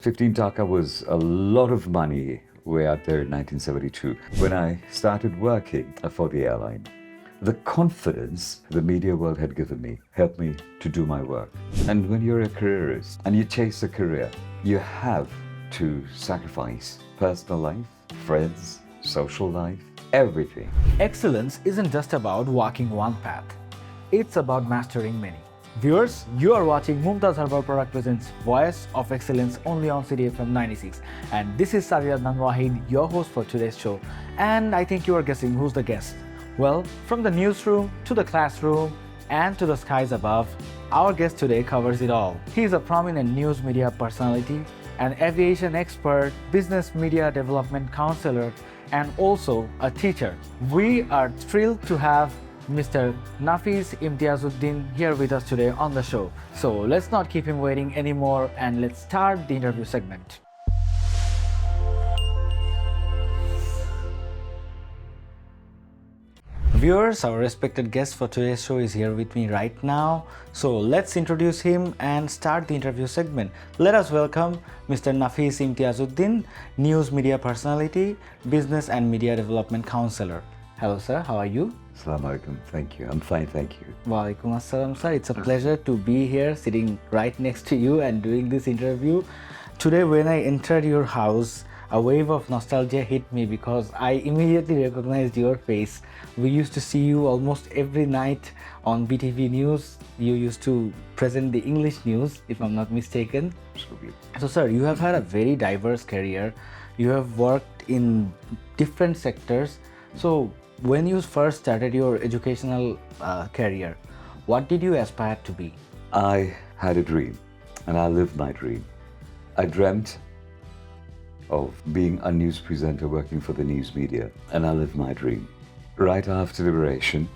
15 taka was a lot of money way out there in 1972 when I started working for the airline. The confidence the media world had given me helped me to do my work. And when you're a careerist and you chase a career, you have to sacrifice personal life, friends, social life, everything. Excellence isn't just about walking one path. It's about mastering many. Viewers, you are watching Mumtaz Herbal Product Presents Voice of Excellence only on CDFM 96. And this is Sadid Adnan Wahid, your host for today's show. And I think you are guessing who's the guest. Well, from the newsroom to the classroom and to the skies above, our guest today covers it all. He is a prominent news media personality, an aviation expert, business media development counselor, and also a teacher. We are thrilled to have Mr. Nafees Imtiazuddin here with us today on the show. So let's not keep him waiting anymore and let's start the interview segment. Viewers, our respected guest for today's show is here with me right now. So let's introduce him and start the interview segment. Let us welcome Mr. Nafees Imtiazuddin, news media personality, business and media development counselor. Hello sir, how are you? Assalamu alaikum. Thank you. I'm fine, thank you. Walaikum assalam sir. It's a pleasure to be here sitting right next to you and doing this interview. Today when I entered your house, a wave of nostalgia hit me because I immediately recognized your face. We used to see you almost every night on BTV News. You used to present the English news, if I'm not mistaken. Absolutely. So sir, you have had a very diverse career. You have worked in different sectors. So when you first started your educational career, what did you aspire to be? I had a dream and I lived my dream. I dreamt of being a news presenter working for the news media, and I lived my dream. Right after liberation,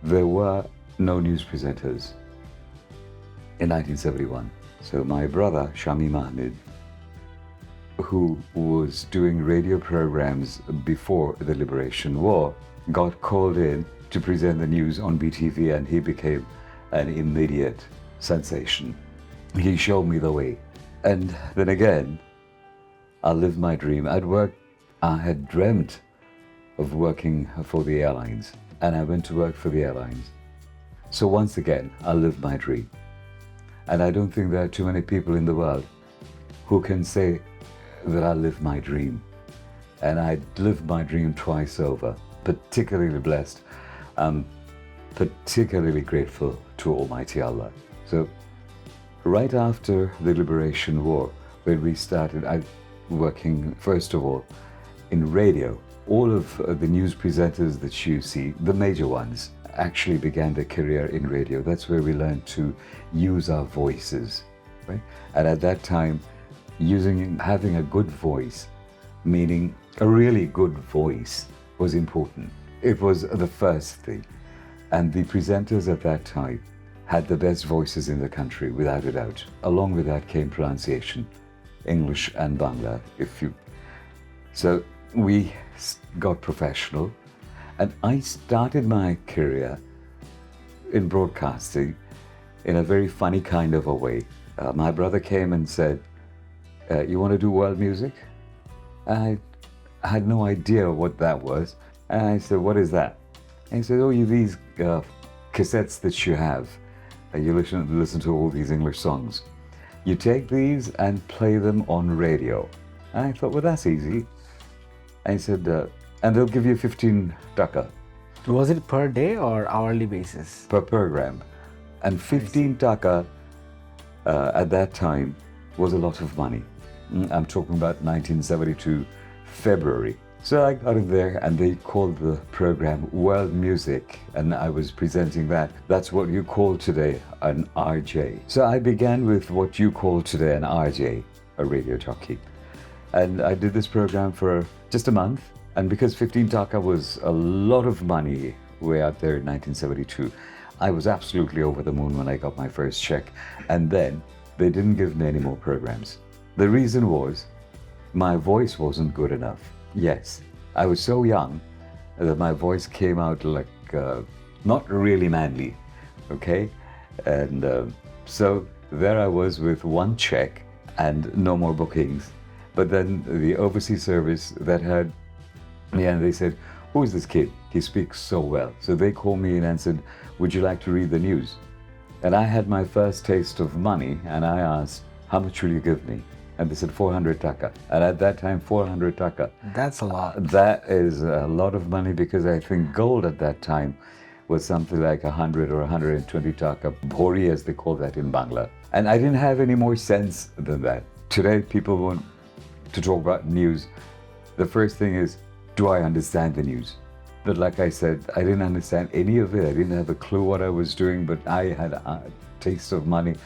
there were no news presenters in 1971. So my brother, Shami Mahmood, who was doing radio programs before the Liberation War, got called in to present the news on BTV, and he became an immediate sensation. He showed me the way. And then again, I lived my dream. I had dreamt of working for the airlines, and I went to work for the airlines. So once again, I lived my dream. And I don't think there are too many people in the world who can say that I lived my dream. And I lived my dream twice over. Particularly blessed. I'm particularly grateful to Almighty Allah. So right after the Liberation War, when we started, I working first of all in radio. All of the news presenters that you see, the major ones, actually began their career in radio. That's where we learned to use our voices, right? And at that time, having a good voice, meaning a really good voice, was important. It was the first thing. And the presenters at that time had the best voices in the country, without a doubt. Along with that came pronunciation, English and Bangla, So we got professional, and I started my career in broadcasting in a very funny kind of a way. My brother came and said, you want to do world music? I had no idea what that was. And I said, what is that? And he said, oh, these cassettes that you have, you listen to all these English songs. You take these and play them on radio. And I thought, well, that's easy. And he said, and they'll give you 15 taka. Was it per day or hourly basis? Per program. And 15 taka at that time was a lot of money. I'm talking about 1972, February. So I got in there and they called the program World Music, and I was presenting that. That's what you call today an RJ. So I began with what you call today an RJ, a radio jockey. And I did this program for just a month. And because 15 taka was a lot of money way out there in 1972, I was absolutely over the moon when I got my first check. And then they didn't give me any more programs. The reason was my voice wasn't good enough. Yes, I was so young that my voice came out like not really manly, okay? And so there I was with one check and no more bookings. But then the overseas service that had me, and they said, who is this kid? He speaks so well. So they called me in and said, would you like to read the news? And I had my first taste of money, and I asked, how much will you give me? And they said 400 taka. And at that time, 400 taka. That's a lot. That is a lot of money, because I think gold at that time was something like 100 or 120 taka, bhori as they call that in Bangla. And I didn't have any more sense than that. Today, people want to talk about news. The first thing is, do I understand the news? But like I said, I didn't understand any of it. I didn't have a clue what I was doing, but I had a taste of money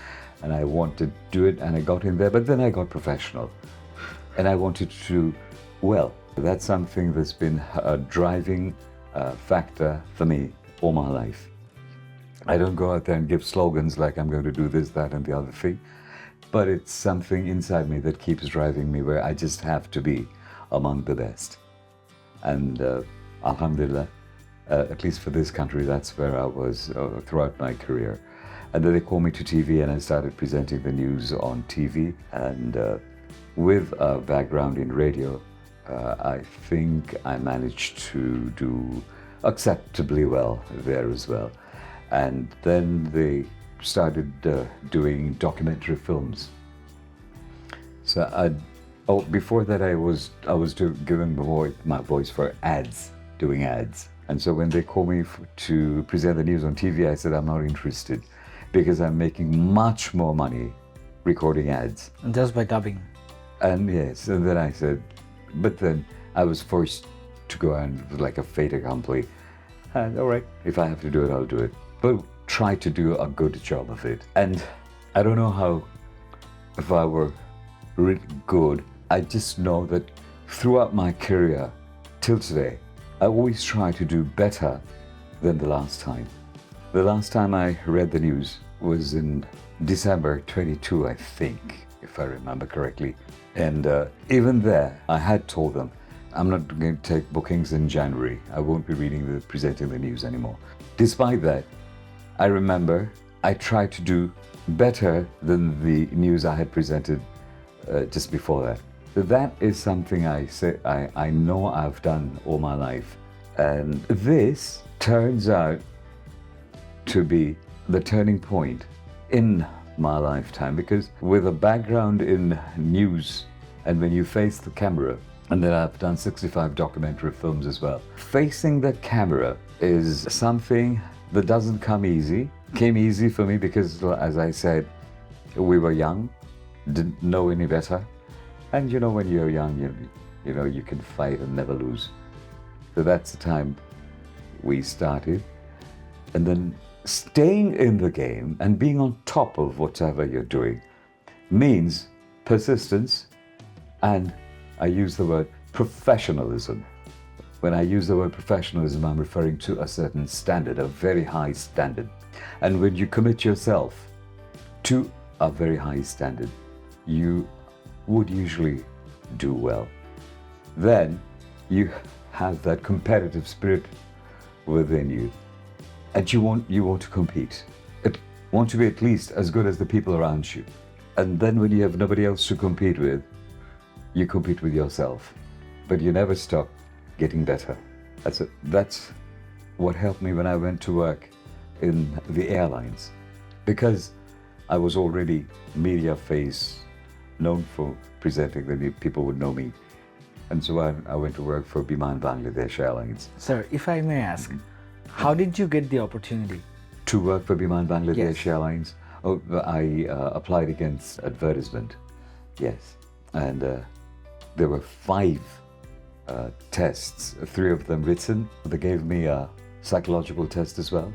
and I wanted to do it, and I got in there. But then I got professional and I wanted to do well. That's something that's been a driving factor for me all my life. I don't go out there and give slogans like I'm going to do this, that, and the other thing, but it's something inside me that keeps driving me, where I just have to be among the best. And Alhamdulillah, at least for this country, that's where I was throughout my career. And then they called me to TV, and I started presenting the news on TV. And with a background in radio, I think I managed to do acceptably well there as well. And then they started doing documentary films. So before that, I was giving my voice for ads, doing ads. And so when they called me to present the news on TV, I said, I'm not interested, because I'm making much more money recording ads. Just by dubbing. And yes, and then I said, but then I was forced to go and like a fait accompli. And all right, if I have to do it, I'll do it. But try to do a good job of it. And I don't know if I were really good. I just know that throughout my career till today, I always try to do better than the last time. The last time I read the news was in December 22, I think, if I remember correctly. And even there, I had told them, I'm not going to take bookings in January. I won't be presenting the news anymore. Despite that, I remember I tried to do better than the news I had presented just before that. So that is something I know I've done all my life. And this turns out to be the turning point in my lifetime, because with a background in news, and when you face the camera, and then I've done 65 documentary films as well. Facing the camera is something that doesn't come easy. Came easy for me because, as I said, we were young, didn't know any better. And you know, when you're young, you know, you can fight and never lose. So that's the time we started. And then staying in the game and being on top of whatever you're doing means persistence, and I use the word professionalism. When I use the word professionalism, I'm referring to a certain standard, a very high standard. And when you commit yourself to a very high standard, you would usually do well. Then you have that competitive spirit within you, and you want to compete. You want to be at least as good as the people around you. And then when you have nobody else to compete with, you compete with yourself, but you never stop getting better. That's what helped me when I went to work in the airlines, because I was already media face, known for presenting the news. People would know me. And so I went to work for Biman Bangladesh Airlines. Sir, if I may ask, how did you get the opportunity? To work for Biman Bangladesh Yes. Airlines? Oh, I applied against advertisement, yes. And there were 5 tests, 3 of them written. They gave me a psychological test as well.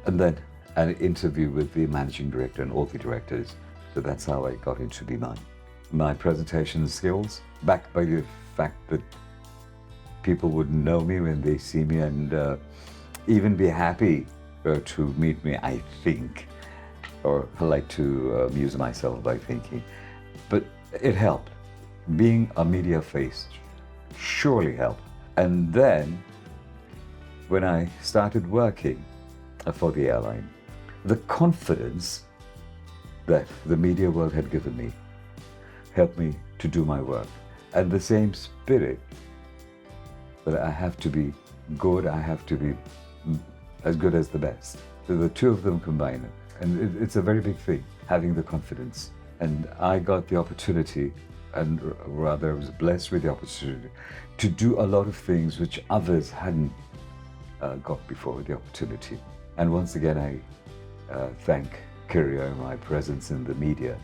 And then an interview with the managing director and all the directors. So that's how I got into Biman. My presentation skills, backed by the fact that people would know me when they see me, and even be happy to meet me, I think. Or I like to amuse myself by thinking. But it helped. Being a media face surely helped. And then when I started working for the airline, the confidence that the media world had given me help me to do my work. And the same spirit that I have to be good, I have to be as good as the best. So the two of them combine. And it's a very big thing, having the confidence. And I got the opportunity, and rather I was blessed with the opportunity, to do a lot of things which others hadn't got before the opportunity. And once again, I thank Khairul, my presence in the media,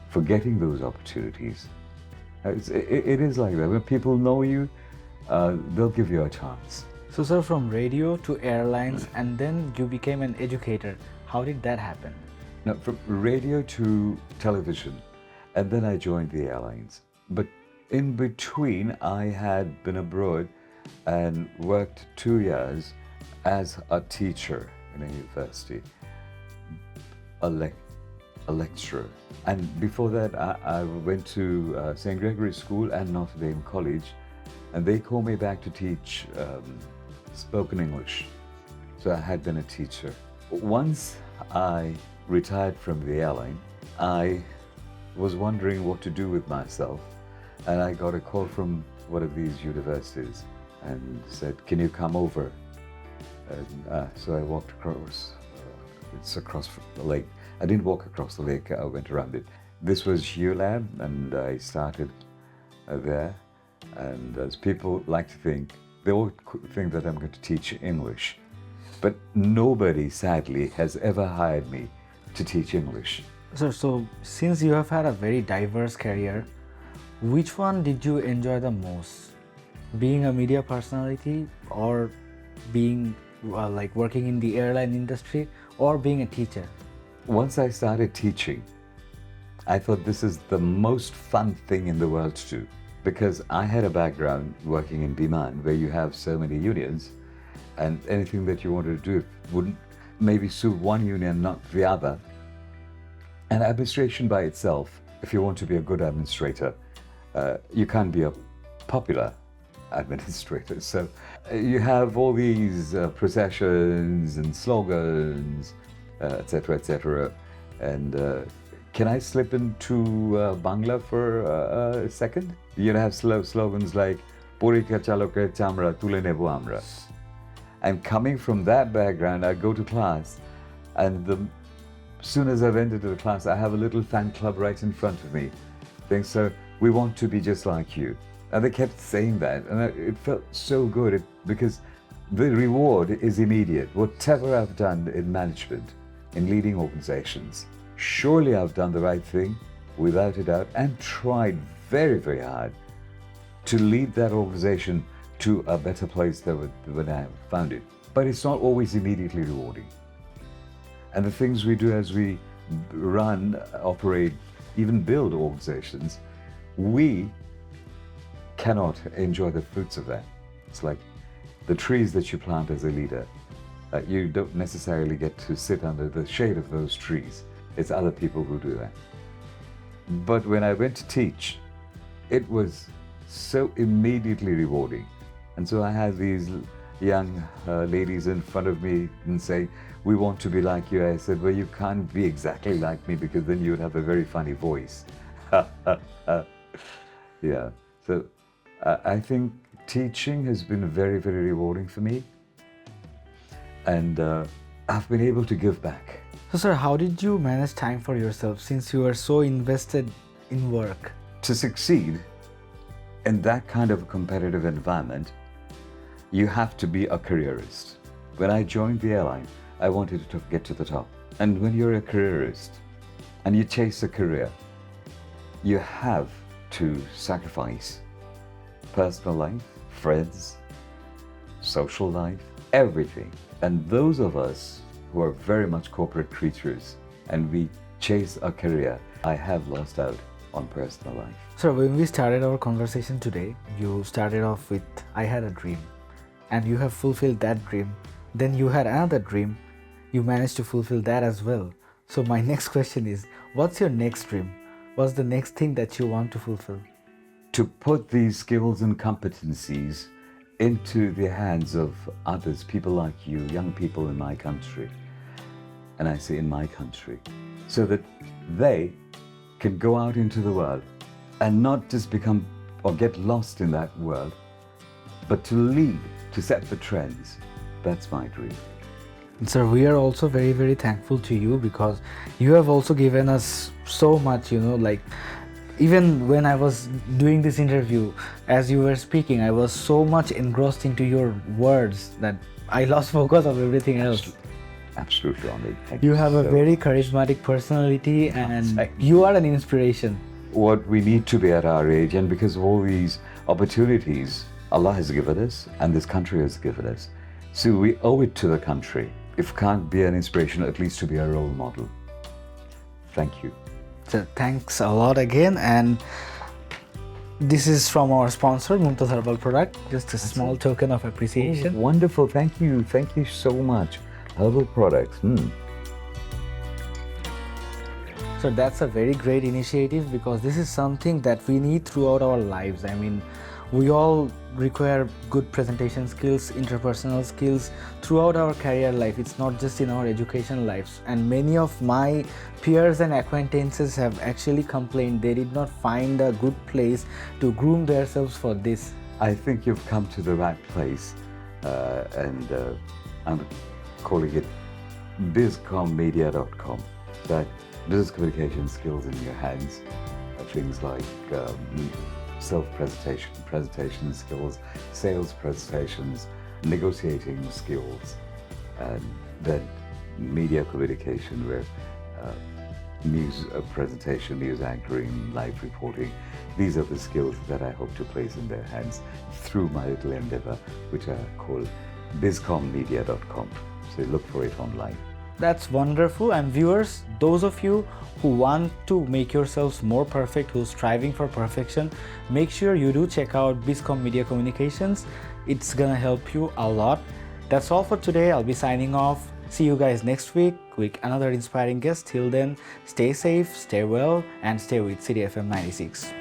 for getting those opportunities. It is like that. When people know you, they'll give you a chance. So, sir, from radio to airlines, and then you became an educator. How did that happen? Now, from radio to television, and then I joined the airlines. But in between, I had been abroad and worked 2 years as a teacher in a university, a lecturer. And before that, I went to St. Gregory's School and Notre Dame College, and they called me back to teach spoken English. So I had been a teacher. Once I retired from the airline, I was wondering what to do with myself, and I got a call from one of these universities and said, "Can you come over?" And so I walked across. It's across the lake. I didn't walk across the lake. I went around it. This was ULab, and I started there. And as people like to think, they all think that I'm going to teach English. But nobody, sadly, has ever hired me to teach English. Sir, so since you have had a very diverse career, which one did you enjoy the most? Being a media personality, or being like working in the airline industry, or being a teacher? Once I started teaching, I thought this is the most fun thing in the world to do, because I had a background working in Biman where you have so many unions, and anything that you wanted to do wouldn't maybe suit one union, not the other. And administration by itself, if you want to be a good administrator, you can't be a popular administrator. So you have all these processions and slogans, etc., etc. And can I slip into Bangla for a second? You have slogans like "Porika chaloke chamra tule nebo amra." And coming from that background, I go to class, and as soon as I've entered the class, I have a little fan club right in front of me. Saying, "So we want to be just like you." And they kept saying that, and it felt so good because the reward is immediate. Whatever I've done in management, in leading organizations, surely I've done the right thing, without a doubt, and tried very, very hard to lead that organization to a better place than when I found it. But it's not always immediately rewarding. And the things we do as we run, operate, even build organizations, we cannot enjoy the fruits of that. It's like the trees that you plant as a leader. You don't necessarily get to sit under the shade of those trees. It's other people who do that. But when I went to teach, it was so immediately rewarding. And so I had these young ladies in front of me and say, "We want to be like you." I said, "Well, you can't be exactly like me, because then you would have a very funny voice." Yeah. So I think teaching has been very, very rewarding for me. And I've been able to give back. So, sir, how did you manage time for yourself since you are so invested in work? To succeed in that kind of a competitive environment, you have to be a careerist. When I joined the airline, I wanted to get to the top. And when you're a careerist and you chase a career, you have to sacrifice personal life, friends, social life, everything. And those of us who are very much corporate creatures and we chase a career, I have lost out on personal life. Sir, when we started our conversation today, you started off with, "I had a dream." And you have fulfilled that dream. Then you had another dream. You managed to fulfill that as well. So my next question is, what's your next dream? What's the next thing that you want to fulfill? To put these skills and competencies into the hands of others, people like you, young people in my country, and I say in my country, so that they can go out into the world and not just become or get lost in that world, but to lead, to set the trends. That's my dream. Sir, we are also very, very thankful to you because you have also given us so much, like even when I was doing this interview, as you were speaking, I was so much engrossed into your words that I lost focus of everything else. Absolutely honored. Thank You have a so very much. charismatic personality and Thank you are an inspiration. What we need to be at our age, and because of all these opportunities Allah has given us and this country has given us, so we owe it to the country. If can't be an inspiration, at least to be a role model. Thank you. So thanks a lot again, and this is from our sponsor, Mumtaz Herbal product. Just a small token of appreciation. Oh, wonderful. Thank you. Thank you so much. Herbal products. So that's a very great initiative because this is something that we need throughout our lives. I mean, we all require good presentation skills, interpersonal skills throughout our career life. It's not just in our education lives. And many of my peers and acquaintances have actually complained they did not find a good place to groom themselves for this. I think you've come to the right place, and I'm calling it bizcommedia.com. That business communication skills in your hands, things like self-presentation, presentation skills, sales presentations, negotiating skills, and then media communication where news presentation, news anchoring, live reporting. These are the skills that I hope to place in their hands through my little endeavor, which I call bizcommedia.com. So look for it online. That's wonderful. And viewers, those of you who want to make yourselves more perfect, who's striving for perfection, make sure you do check out Bizcom Media Communications. It's gonna help you a lot. That's all for today. I'll be signing off. See you guys next week with another inspiring guest. Till then, stay safe, stay well, and stay with City FM 96.